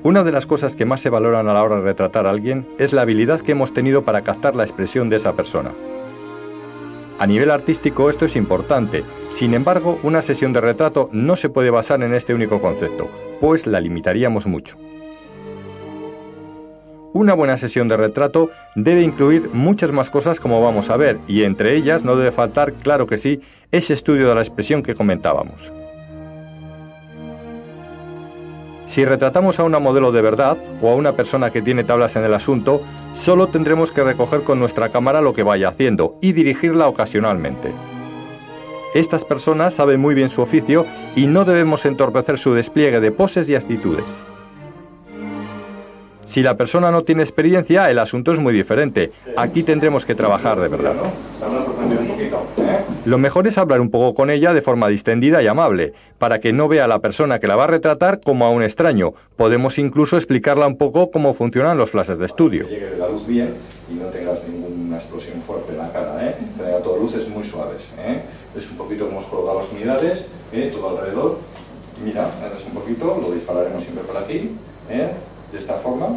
Una de las cosas que más se valoran a la hora de retratar a alguien es la habilidad que hemos tenido para captar la expresión de esa persona. A nivel artístico esto es importante, sin embargo, una sesión de retrato no se puede basar en este único concepto, pues la limitaríamos mucho. Una buena sesión de retrato debe incluir muchas más cosas como vamos a ver, y entre ellas no debe faltar, claro que sí, ese estudio de la expresión que comentábamos. Si retratamos a una modelo de verdad o a una persona que tiene tablas en el asunto, solo tendremos que recoger con nuestra cámara lo que vaya haciendo y dirigirla ocasionalmente. Estas personas saben muy bien su oficio y no debemos entorpecer su despliegue de poses y actitudes. Si la persona no tiene experiencia, el asunto es muy diferente. Aquí tendremos que trabajar de verdad. Lo mejor es hablar un poco con ella de forma distendida y amable, para que no vea a la persona que la va a retratar como a un extraño. Podemos incluso explicarla un poco cómo funcionan los flashes de estudio. Que llegue la luz bien y no tengas ninguna explosión fuerte en la cara, que tenga todo luces muy suaves. Es un poquito como hemos colocado las unidades, todo alrededor. Mira, es un poquito, lo dispararemos siempre por aquí, de esta forma.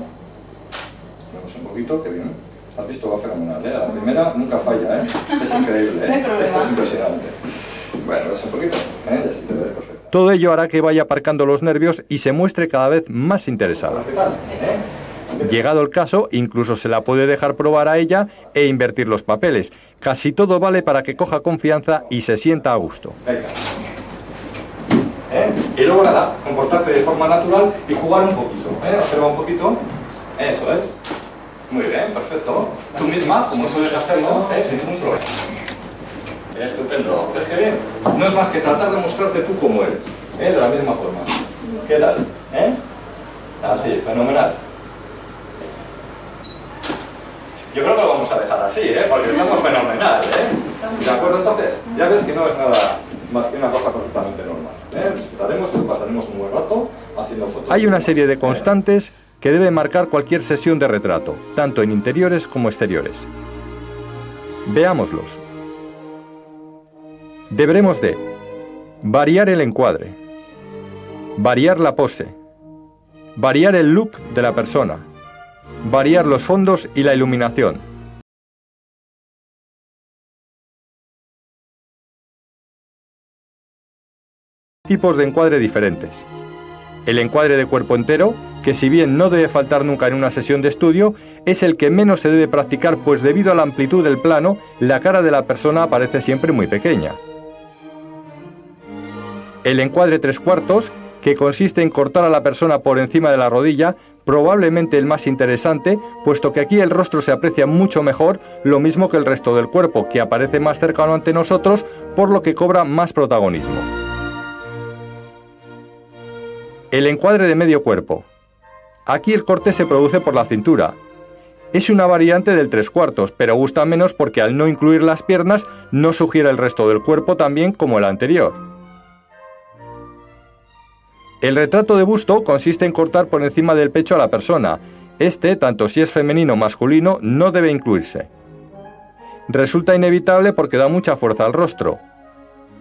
Vemos un poquito, que bien. ¿Has visto? Va fenomenal, La primera nunca falla, Es increíble, Esto es impresionante. Bueno, es un poquito, y así te veré perfecto. Todo ello hará que vaya aparcando los nervios y se muestre cada vez más interesada. ¿Qué tal? Llegado el caso, incluso se la puede dejar probar a ella e invertir los papeles. Casi todo vale para que coja confianza y se sienta a gusto. Venga. Y luego nada, comportarte de forma natural y jugar un poquito, observa un poquito. Eso es. Muy bien, perfecto. Tú misma, como sueles hacerlo, sin ningún problema. Estupendo. ¿Ves qué bien? No es más que tratar de mostrarte tú como eres, de la misma forma. ¿Qué tal? Así, fenomenal. Yo creo que lo vamos a dejar así, porque estamos fenomenal, ¿De acuerdo entonces? Ya ves que no es nada más que una cosa perfectamente normal. Disfrutaremos, pasaremos un buen rato haciendo fotos. Hay una serie de constantes que debe marcar cualquier sesión de retrato, tanto en interiores como exteriores. Veámoslos. Deberemos de variar el encuadre, variar la pose, variar el look de la persona, variar los fondos y la iluminación. Tipos de encuadre diferentes. El encuadre de cuerpo entero, que si bien no debe faltar nunca en una sesión de estudio, es el que menos se debe practicar, pues debido a la amplitud del plano, la cara de la persona aparece siempre muy pequeña. El encuadre 3/4, que consiste en cortar a la persona por encima de la rodilla, probablemente el más interesante, puesto que aquí el rostro se aprecia mucho mejor, lo mismo que el resto del cuerpo, que aparece más cercano ante nosotros, por lo que cobra más protagonismo. El encuadre de medio cuerpo. Aquí el corte se produce por la cintura. Es una variante del 3/4, pero gusta menos porque al no incluir las piernas no sugiere el resto del cuerpo también como el anterior. El retrato de busto consiste en cortar por encima del pecho a la persona. Este, tanto si es femenino o masculino, no debe incluirse. Resulta inevitable porque da mucha fuerza al rostro.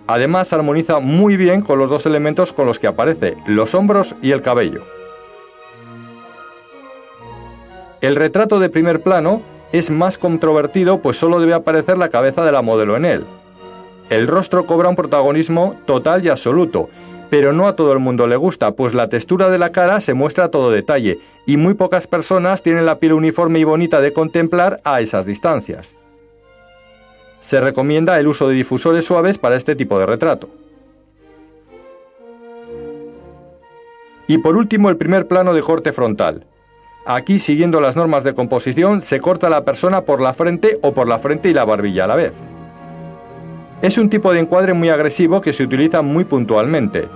Además, armoniza muy bien con los dos elementos con los que aparece, los hombros y el cabello. El retrato de primer plano es más controvertido, pues solo debe aparecer la cabeza de la modelo en él. El rostro cobra un protagonismo total y absoluto, pero no a todo el mundo le gusta, pues la textura de la cara se muestra a todo detalle, y muy pocas personas tienen la piel uniforme y bonita de contemplar a esas distancias. Se recomienda el uso de difusores suaves para este tipo de retrato. Y por último, el primer plano de corte frontal. Aquí, siguiendo las normas de composición, se corta la persona por la frente o por la frente y la barbilla a la vez. Es un tipo de encuadre muy agresivo que se utiliza muy puntualmente.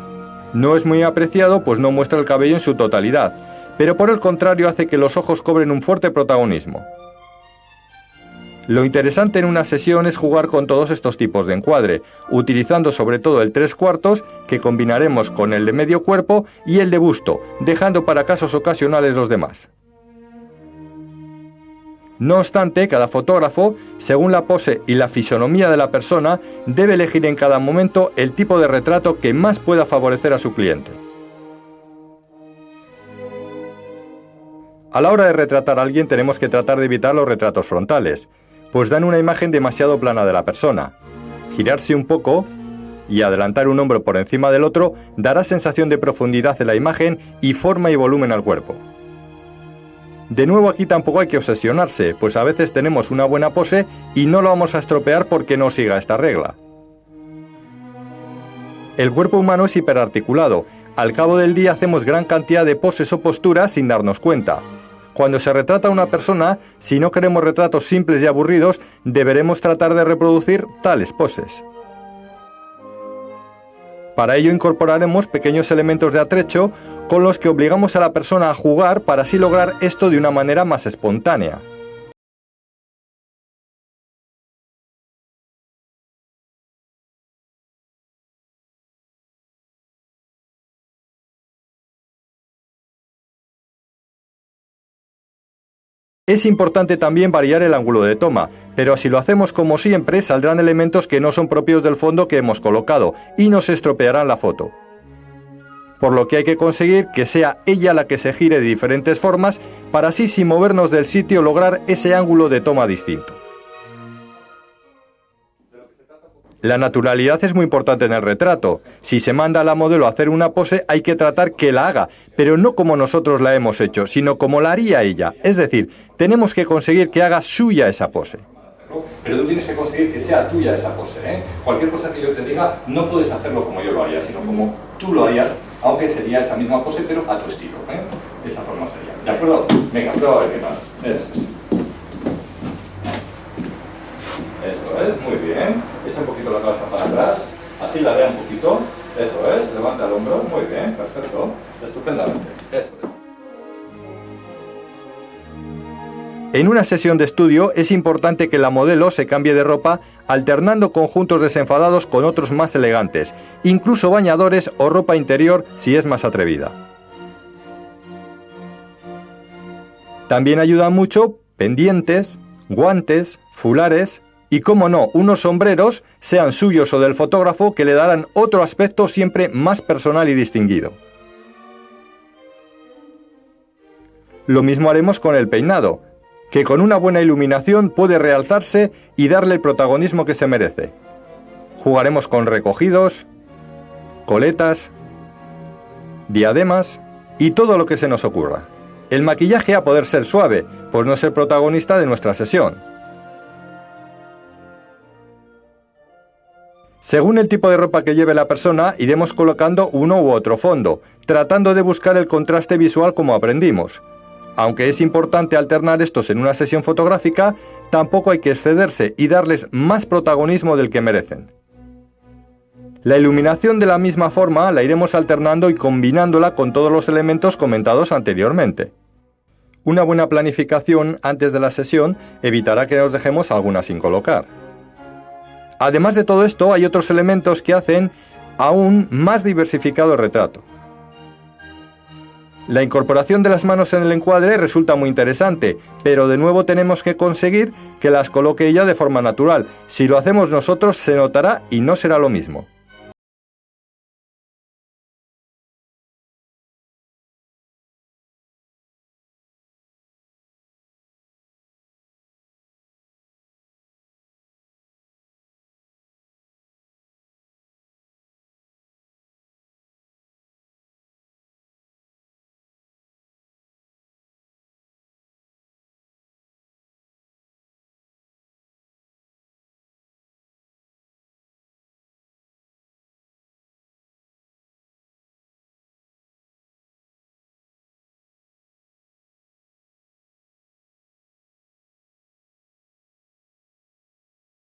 No es muy apreciado, pues no muestra el cabello en su totalidad, pero por el contrario hace que los ojos cobren un fuerte protagonismo. Lo interesante en una sesión es jugar con todos estos tipos de encuadre, utilizando sobre todo el 3/4, que combinaremos con el de medio cuerpo, y el de busto, dejando para casos ocasionales los demás. No obstante, cada fotógrafo, según la pose y la fisonomía de la persona, debe elegir en cada momento el tipo de retrato que más pueda favorecer a su cliente. A la hora de retratar a alguien tenemos que tratar de evitar los retratos frontales, pues dan una imagen demasiado plana de la persona. Girarse un poco y adelantar un hombro por encima del otro dará sensación de profundidad en la imagen y forma y volumen al cuerpo. De nuevo, aquí tampoco hay que obsesionarse, pues a veces tenemos una buena pose y no lo vamos a estropear porque no siga esta regla. El cuerpo humano es hiperarticulado. Al cabo del día hacemos gran cantidad de poses o posturas sin darnos cuenta. Cuando se retrata a una persona, si no queremos retratos simples y aburridos, deberemos tratar de reproducir tales poses. Para ello incorporaremos pequeños elementos de atrecho con los que obligamos a la persona a jugar para así lograr esto de una manera más espontánea. Es importante también variar el ángulo de toma, pero si lo hacemos como siempre saldrán elementos que no son propios del fondo que hemos colocado y nos estropearán la foto. Por lo que hay que conseguir que sea ella la que se gire de diferentes formas para así sin movernos del sitio lograr ese ángulo de toma distinto. La naturalidad es muy importante en el retrato. Si se manda a la modelo a hacer una pose, hay que tratar que la haga, pero no como nosotros la hemos hecho, sino como la haría ella. Es decir, tenemos que conseguir que haga suya esa pose. Pero tú tienes que conseguir que sea tuya esa pose, ¿eh? Cualquier cosa que yo te diga, no puedes hacerlo como yo lo haría, sino como tú lo harías, aunque sería esa misma pose, pero a tu estilo, ¿eh? De esa forma sería. ¿De acuerdo? Venga, prueba a ver qué tal. Eso es. Eso es, muy bien. Echa un poquito la cabeza para atrás, así ladea un poquito. Eso es, levanta el hombro, muy bien, perfecto. Estupendamente, eso es. En una sesión de estudio es importante que la modelo se cambie de ropa alternando conjuntos desenfadados con otros más elegantes, incluso bañadores o ropa interior si es más atrevida. También ayudan mucho pendientes, guantes, fulares y, como no, unos sombreros, sean suyos o del fotógrafo, que le darán otro aspecto siempre más personal y distinguido. Lo mismo haremos con el peinado, que con una buena iluminación puede realzarse y darle el protagonismo que se merece. Jugaremos con recogidos, coletas, diademas y todo lo que se nos ocurra. El maquillaje a poder ser suave, pues no es el protagonista de nuestra sesión. Según el tipo de ropa que lleve la persona, iremos colocando uno u otro fondo, tratando de buscar el contraste visual como aprendimos. Aunque es importante alternar estos en una sesión fotográfica, tampoco hay que excederse y darles más protagonismo del que merecen. La iluminación de la misma forma la iremos alternando y combinándola con todos los elementos comentados anteriormente. Una buena planificación antes de la sesión evitará que nos dejemos alguna sin colocar. Además de todo esto, hay otros elementos que hacen aún más diversificado el retrato. La incorporación de las manos en el encuadre resulta muy interesante, pero de nuevo tenemos que conseguir que las coloque ella de forma natural. Si lo hacemos nosotros se notará y no será lo mismo.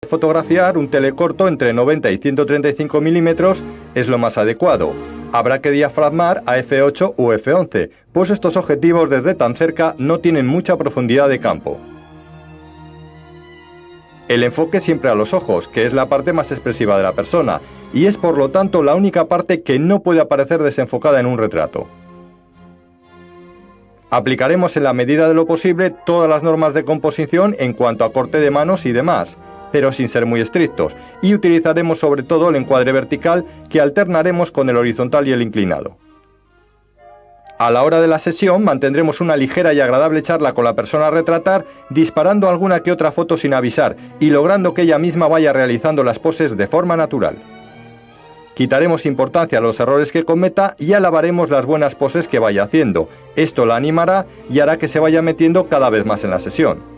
Fotografiar un telecorto entre 90 y 135 milímetros es lo más adecuado. Habrá que diafragmar a f8 u f11, pues estos objetivos desde tan cerca no tienen mucha profundidad de campo. El enfoque siempre a los ojos, que es la parte más expresiva de la persona, y es por lo tanto la única parte que no puede aparecer desenfocada en un retrato. Aplicaremos en la medida de lo posible todas las normas de composición en cuanto a corte de manos y demás, pero sin ser muy estrictos, y utilizaremos sobre todo el encuadre vertical que alternaremos con el horizontal y el inclinado. A la hora de la sesión mantendremos una ligera y agradable charla con la persona a retratar, disparando alguna que otra foto sin avisar y logrando que ella misma vaya realizando las poses de forma natural. Quitaremos importancia a los errores que cometa y alabaremos las buenas poses que vaya haciendo. Esto la animará y hará que se vaya metiendo cada vez más en la sesión.